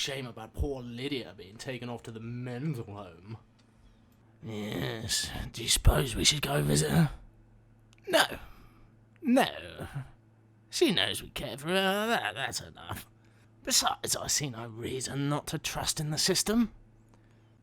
shame about poor Lydia being taken off to the mental home. Yes, do you suppose we should go visit her? No. She knows we care for her, that's enough. Besides, I see no reason not to trust in the system.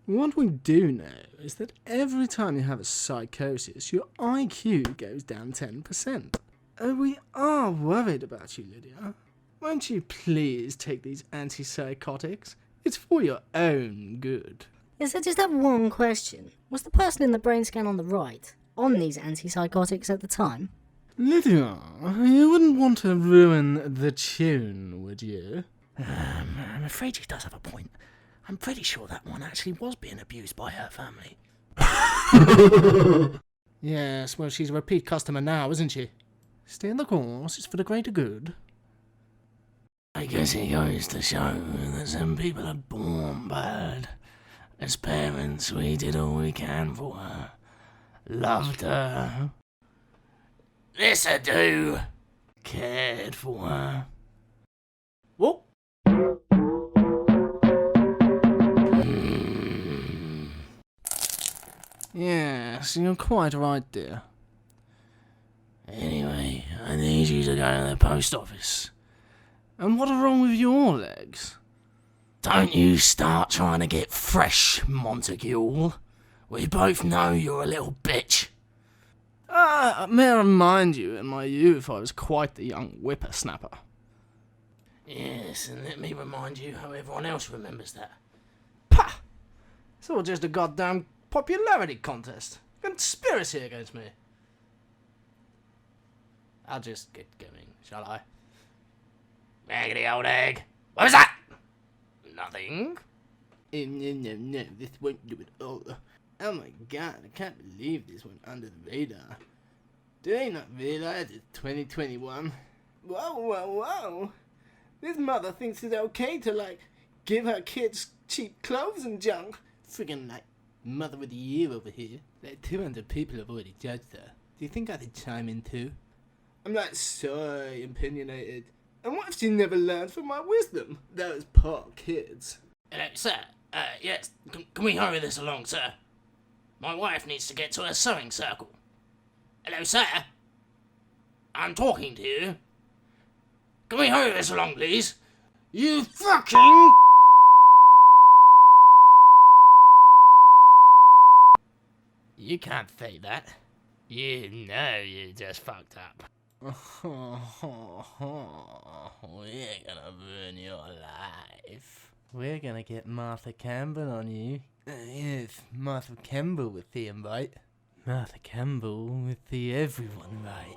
What we do know is that every time you have a psychosis, your IQ goes down 10%. We are worried about you, Lydia. Won't you please take these antipsychotics? It's for your own good. Yes, I just have one question. Was the person in the brain scan on the right on these antipsychotics at the time? Lydia, you wouldn't want to ruin the tune, would you? I'm afraid she does have a point. I'm pretty sure that one actually was being abused by her family. Yes, well, she's a repeat customer now, isn't she? Stay the course, it's for the greater good. I guess it goes to show that some people are born bad. As parents, we did all we can for her. Loved her. This I do. Cared for her. Whoa! Yes, you're quite right, dear. Anyway, I need you to go to the post office. And what's wrong with your legs? Don't you start trying to get fresh, Montague. We both know you're a little bitch. May I remind you, in my youth I was quite the young whippersnapper. Yes, and let me remind you how everyone else remembers that. Pah! It's all just a goddamn popularity contest. Conspiracy against me. I'll just get going, shall I? Raggedy old egg. What was that? Nothing. No, this won't do it all. Oh my god, I can't believe this went under the radar. Do they not realize it's 2021? Whoa. This mother thinks it's okay to, give her kids cheap clothes and junk. Friggin', mother of the year over here. 200 people have already judged her. Do you think I could chime in too? I'm so opinionated. And what if she never learned from my wisdom? Those poor kids. Hello, sir. Yes, can we hurry this along, sir? My wife needs to get to her sewing circle. Hello, sir. I'm talking to you. Can we hurry this along, please? You fucking... You can't say that. You know you just fucked up. We're gonna ruin your life. We're gonna get Martha Campbell on you. Yes, Martha Campbell with the invite. Martha Campbell with the everyone right.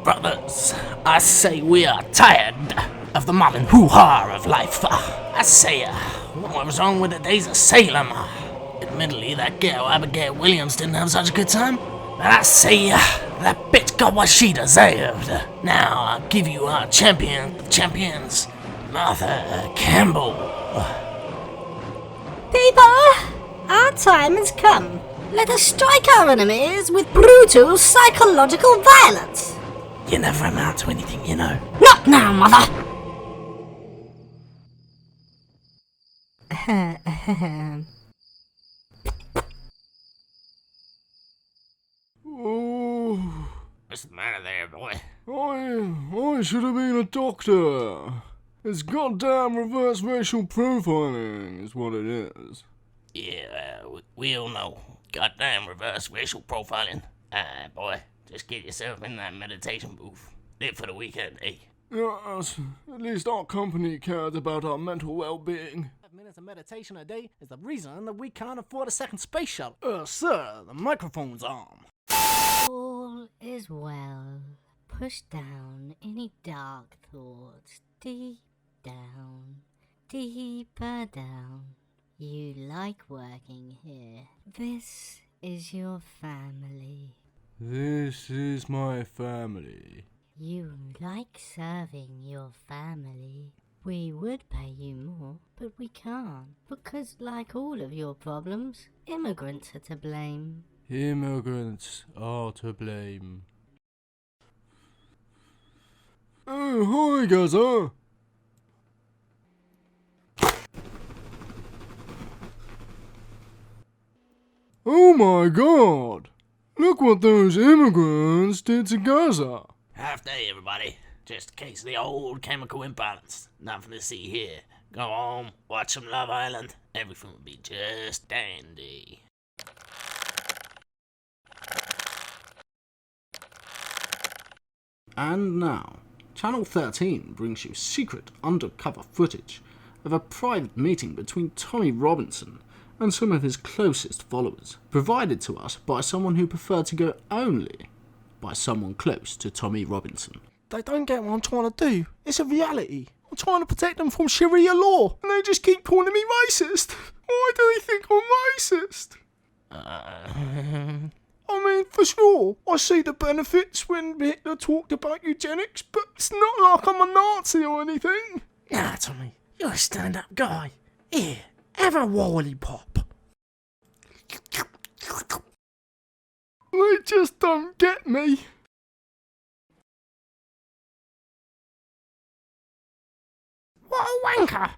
Brothers, I say we are tired of the modern hoo-ha of life. I say, what was wrong with the days of Salem? Admittedly, that girl Abigail Williams didn't have such a good time, but I say, that bitch got what she deserved. Now, I'll give you our champion of champions, Martha Campbell. People, our time has come. Let us strike our enemies with brutal psychological violence. You never amount to anything, you know. Not now, mother! Oh, What's the matter there, boy? I should have been a doctor. It's goddamn reverse racial profiling is what it is. Yeah, we all know. Goddamn reverse racial profiling. Boy, just get yourself in that meditation booth. Live for the weekend, eh? Yes, at least our company cares about our mental well-being. 5 minutes of meditation a day is the reason that we can't afford a second space shuttle. Sir, the microphone's on. All is well. Push down any dark thoughts deep down, deeper down. You like working here. This is your family. This is my family. You like serving your family. We would pay you more, but we can't. Because, like all of your problems, immigrants are to blame. Immigrants are to blame. Oh, hi, Gaza. Oh my god! Look what those immigrants did to Gaza! Half day, everybody. Just in case the old chemical imbalance. Nothing to see here. Go home, watch some Love Island. Everything will be just dandy. And now, Channel 13 brings you secret undercover footage of a private meeting between Tommy Robinson and some of his closest followers, provided to us by someone who preferred to go only by someone close to Tommy Robinson. They don't get what I'm trying to do. It's a reality. I'm trying to protect them from Sharia law, and they just keep calling me racist. Why do they think I'm racist? I mean, for sure, I see the benefits when Hitler talked about eugenics, but it's not like I'm a Nazi or anything. Nah, Tommy, you're a stand-up guy. Here, have a Wally Pop. They just don't get me. What a wanker!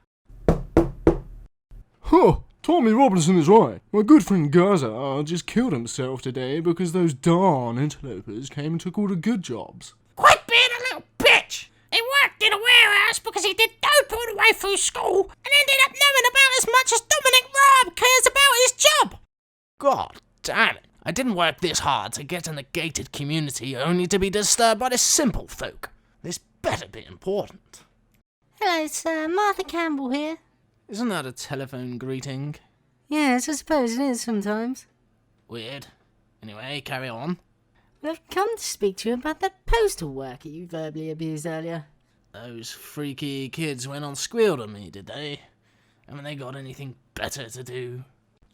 Huh, Tommy Robinson is right. My good friend Gaza just killed himself today because those darn interlopers came and took all the good jobs. Quit being a little bitch! He worked in a warehouse because he did dope all the way through school and ended up knowing about as much as Dominic Raab cares about his job! God damn it. I didn't work this hard to get in a gated community only to be disturbed by the simple folk. This better be important. Hello, sir. Martha Campbell here. Isn't that a telephone greeting? Yes, I suppose it is sometimes. Weird. Anyway, carry on. Well, I've come to speak to you about that postal worker you verbally abused earlier. Those freaky kids went on squealed at me, did they? Haven't they got anything better to do?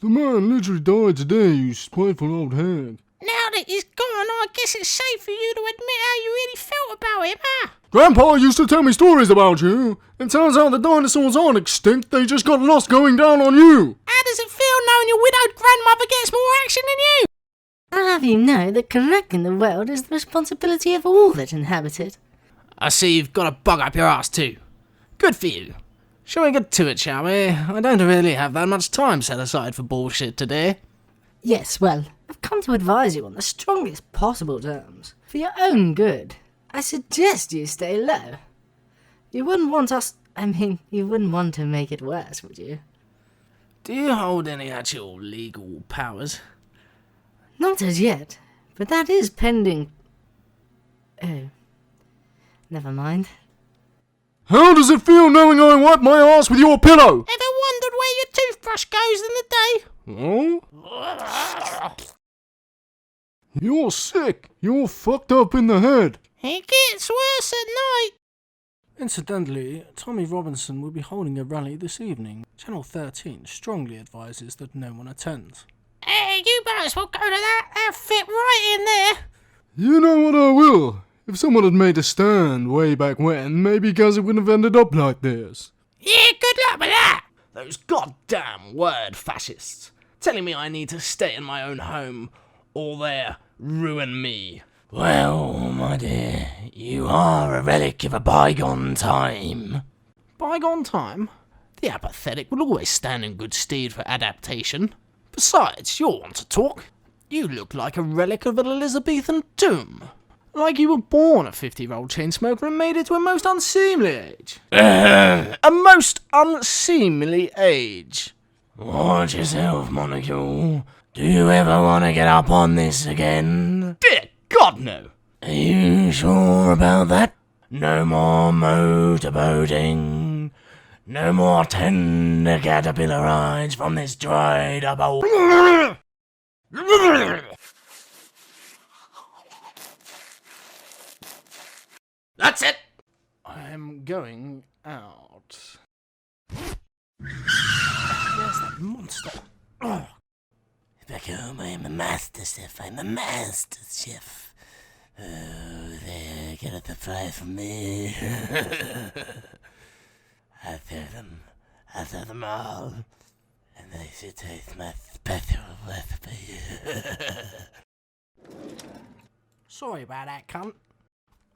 The man literally died today, you spiteful old hag. Now that he's gone, I guess it's safe for you to admit how you really felt about him, huh? Grandpa used to tell me stories about you. It turns out the dinosaurs aren't extinct, they just got lost going down on you. How does it feel knowing your widowed grandmother gets more action than you? I'll have you know that correcting the world is the responsibility of all that inhabit it. I see you've got a bug up your ass too. Good for you. Shall we get to it, shall we? I don't really have that much time set aside for bullshit today. Yes, well, I've come to advise you on the strongest possible terms. For your own good, I suggest you stay low. You wouldn't want you wouldn't want to make it worse, would you? Do you hold any actual legal powers? Not as yet, but that is pending. Oh, never mind. How does it feel knowing I wipe my ass with your pillow? Ever wondered where your toothbrush goes in the day? Oh? You're sick. You're fucked up in the head. It gets worse at night. Incidentally, Tommy Robinson will be holding a rally this evening. Channel 13 strongly advises that no one attends. Hey, you might as well go to that. That'll fit right in there. You know what I will. If someone had made a stand way back when, maybe Gaza wouldn't have ended up like this. Yeah, good luck with that. Those goddamn word fascists. Telling me I need to stay in my own home, or they'll ruin me. Well, my dear, you are a relic of a bygone time. Bygone time? The apathetic will always stand in good stead for adaptation. Besides, you'll want to talk. You look like a relic of an Elizabethan tomb. Like you were born a 50-year-old chain smoker and made it to a most unseemly age. A most unseemly age. Watch yourself, Monocle. Do you ever want to get up on this again? Dear God, no. Are you sure about that? No more motorboating. No more tender caterpillar rides from this dried up old... That's it. I'm going out. Where's that monster? Oh. Back home, I am a master chef. I'm a master chef. Oh, there, get up the fry from me. I throw them all. And they should taste my special recipe. Sorry about that, cunt.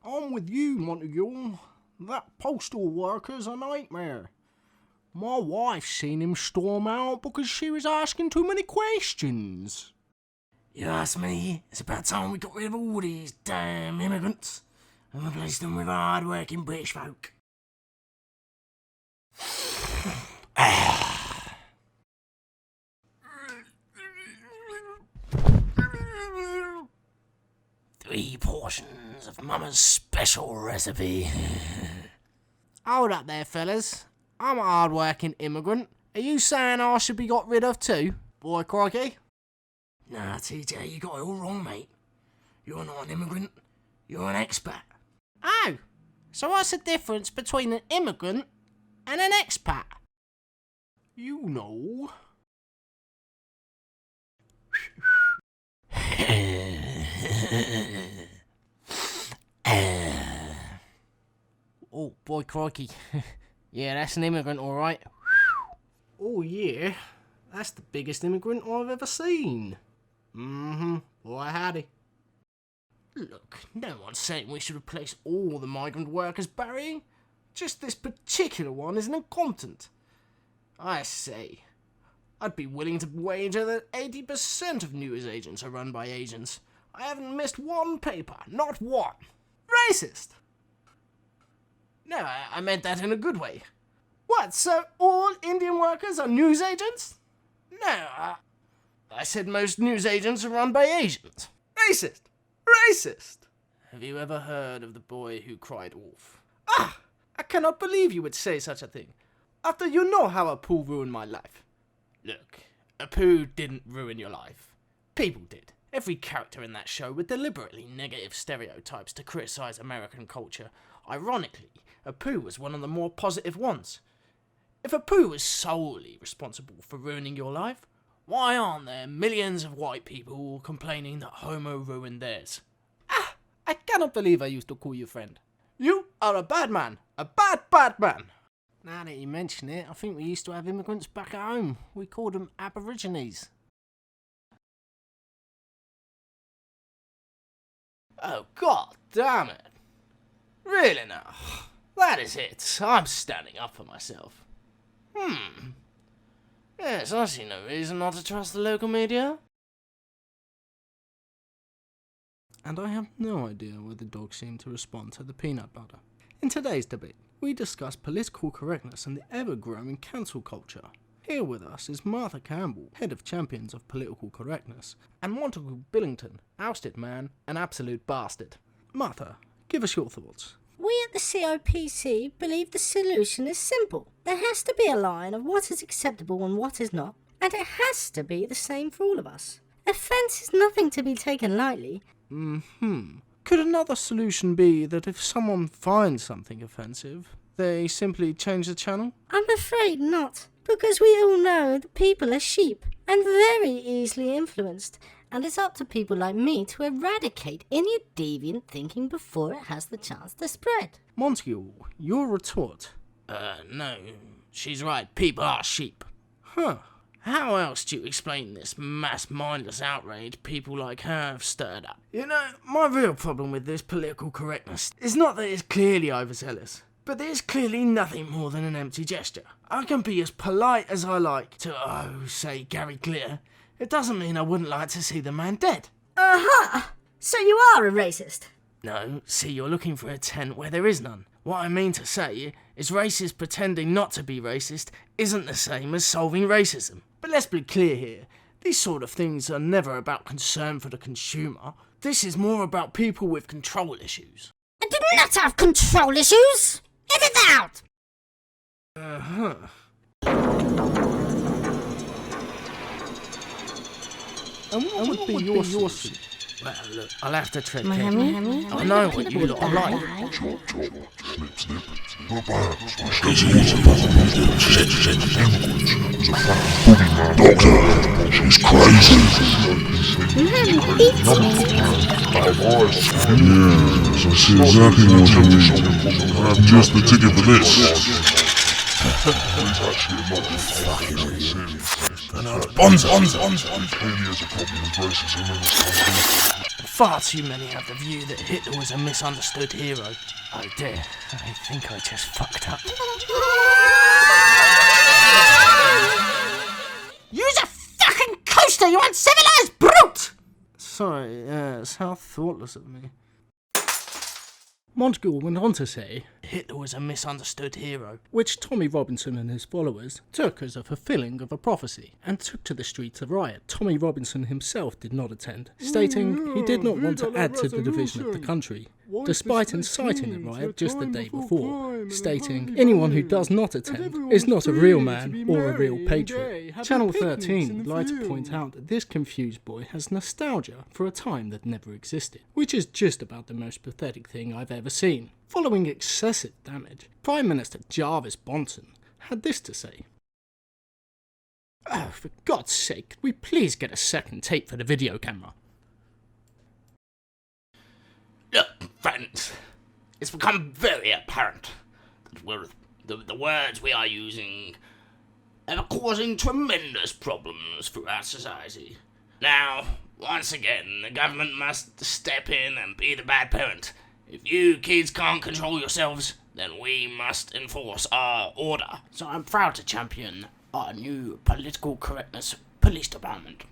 I'm with you, Montague. That postal worker's a nightmare. My wife seen him storm out because she was asking too many questions. You ask me, it's about time we got rid of all these damn immigrants and replaced them with hard-working British folk. 3 portions of Mama's special recipe. Hold up there, fellas. I'm a hard-working immigrant. Are you saying I should be got rid of too? Boy crikey. Nah, TJ, you got it all wrong, mate. You're not an immigrant. You're an expat. Oh, so what's the difference between an immigrant and an expat? You know. Oh, boy crikey. Yeah, that's an immigrant, alright. Oh yeah, that's the biggest immigrant I've ever seen. Boy howdy. Look, no one's saying we should replace all the migrant workers, Barry. Just this particular one is an incompetent. I say, I'd be willing to wager that 80% of news agents are run by agents. I haven't missed one paper, not one. Racist! No, I meant that in a good way. What, so all Indian workers are news agents? No, I said most news agents are run by Asians. Racist! Racist! Have you ever heard of the boy who cried wolf? Ah! I cannot believe you would say such a thing. After you know how Apu ruined my life. Look, Apu didn't ruin your life. People did. Every character in that show with deliberately negative stereotypes to criticise American culture. Ironically, Apu was one of the more positive ones. If Apu was solely responsible for ruining your life, why aren't there millions of white people complaining that Homo ruined theirs? Ah, I cannot believe I used to call you friend. You are a bad man. A bad, bad man. Now that you mention it, I think we used to have immigrants back at home. We called them Aborigines. Oh, god damn it. Really now? That is it. I'm standing up for myself. Yes, I see no reason not to trust the local media. And I have no idea where the dogs seem to respond to the peanut butter. In today's debate, we discuss political correctness and the ever-growing cancel culture. Here with us is Martha Campbell, head of Champions of Political Correctness, and Montague Billington, ousted man, an absolute bastard. Martha, give us your thoughts. We at the COPC believe the solution is simple. There has to be a line of what is acceptable and what is not, and it has to be the same for all of us. Offence is nothing to be taken lightly. Could another solution be that if someone finds something offensive, they simply change the channel? I'm afraid not, because we all know that people are sheep and very easily influenced, and it's up to people like me to eradicate any deviant thinking before it has the chance to spread. Montague, your retort. No, she's right, people are sheep. Huh. How else do you explain this mass mindless outrage people like her have stirred up? You know, my real problem with this political correctness is not that it's clearly overzealous, but that it's clearly nothing more than an empty gesture. I can be as polite as I like to, say, Gary Glitter. It doesn't mean I wouldn't like to see the man dead. Aha! So you are a racist? No, see, you're looking for a tent where there is none. What I mean to say is racist pretending not to be racist isn't the same as solving racism. But let's be clear here. These sort of things are never about concern for the consumer. This is more about people with control issues. I do not have control issues! Edit that out! And what would be your suit? Well, look, I'll have to tread Miami? carefully. I know what you lot are like. She's crazy. Eats me. Yes, I see exactly what you mean. I have just the ticket for this. Far too many have the view that Hitler was a misunderstood hero. Oh dear, I think I just fucked up. Use a fucking coaster, you uncivilized brute! Sorry, yes, how thoughtless of me. Monteagle went on to say, Hitler was a misunderstood hero. which Tommy Robinson and his followers took as a fulfilling of a prophecy, and took to the streets to riot. Tommy Robinson himself did not attend, stating he did not want to add to the division of the country, despite inciting the riot just the day before, stating anyone who does not attend is not a real man or a real patriot. Channel 13 would like to point out that this confused boy has nostalgia for a time that never existed, which is just about the most pathetic thing I've ever seen. Following excessive damage, Prime Minister Jarvis Bonson had this to say. Oh, for God's sake, could we please get a second tape for the video camera? Look, friends, it's become very apparent that the words we are using are causing tremendous problems throughout society. Now, once again, the government must step in and be the bad parent. If you kids can't control yourselves, then we must enforce our order. So I'm proud to champion our new political correctness police department,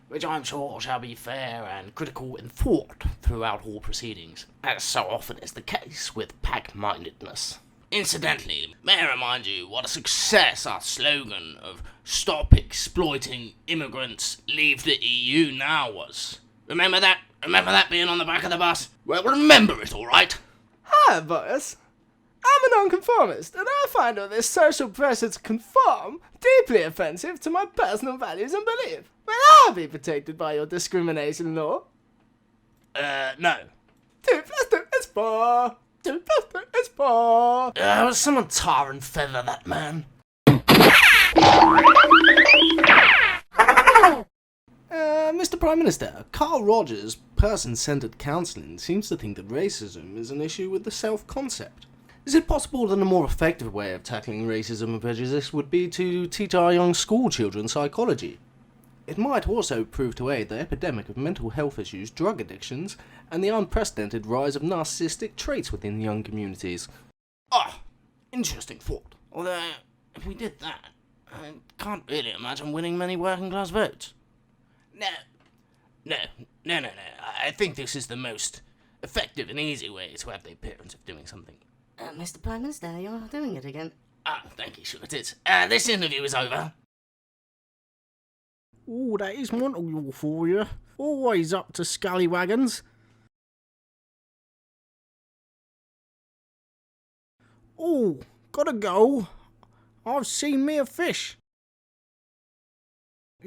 which I'm sure shall be fair and critical in thought throughout all proceedings, as so often is the case with pack-mindedness. Incidentally, may I remind you what a success our slogan of "Stop exploiting immigrants, leave the EU now" was. Remember that? Remember that being on the back of the bus? Well, remember it, alright? Hi, boys. I'm a nonconformist, and I find all this social pressure to conform deeply offensive to my personal values and belief. Will I be protected by your discrimination law? No. 2 plus 2 is 4. 2 plus 2 is 4. Will someone tar and feather that man? Mr. Prime Minister, Carl Rogers, person-centered counselling, seems to think that racism is an issue with the self-concept. Is it possible that a more effective way of tackling racism and prejudice would be to teach our young school children psychology? It might also prove to aid the epidemic of mental health issues, drug addictions, and the unprecedented rise of narcissistic traits within young communities. Interesting thought. Although, if we did that, I can't really imagine winning many working class votes. No. I think this is the most effective and easy way to have the appearance of doing something. Mr. Prime Minister, you're doing it again. Thank you, sure it is. This interview is over. Oh, that is Monteagle for you. Always up to scallywagons. Oh, gotta go. I've seen me a fish.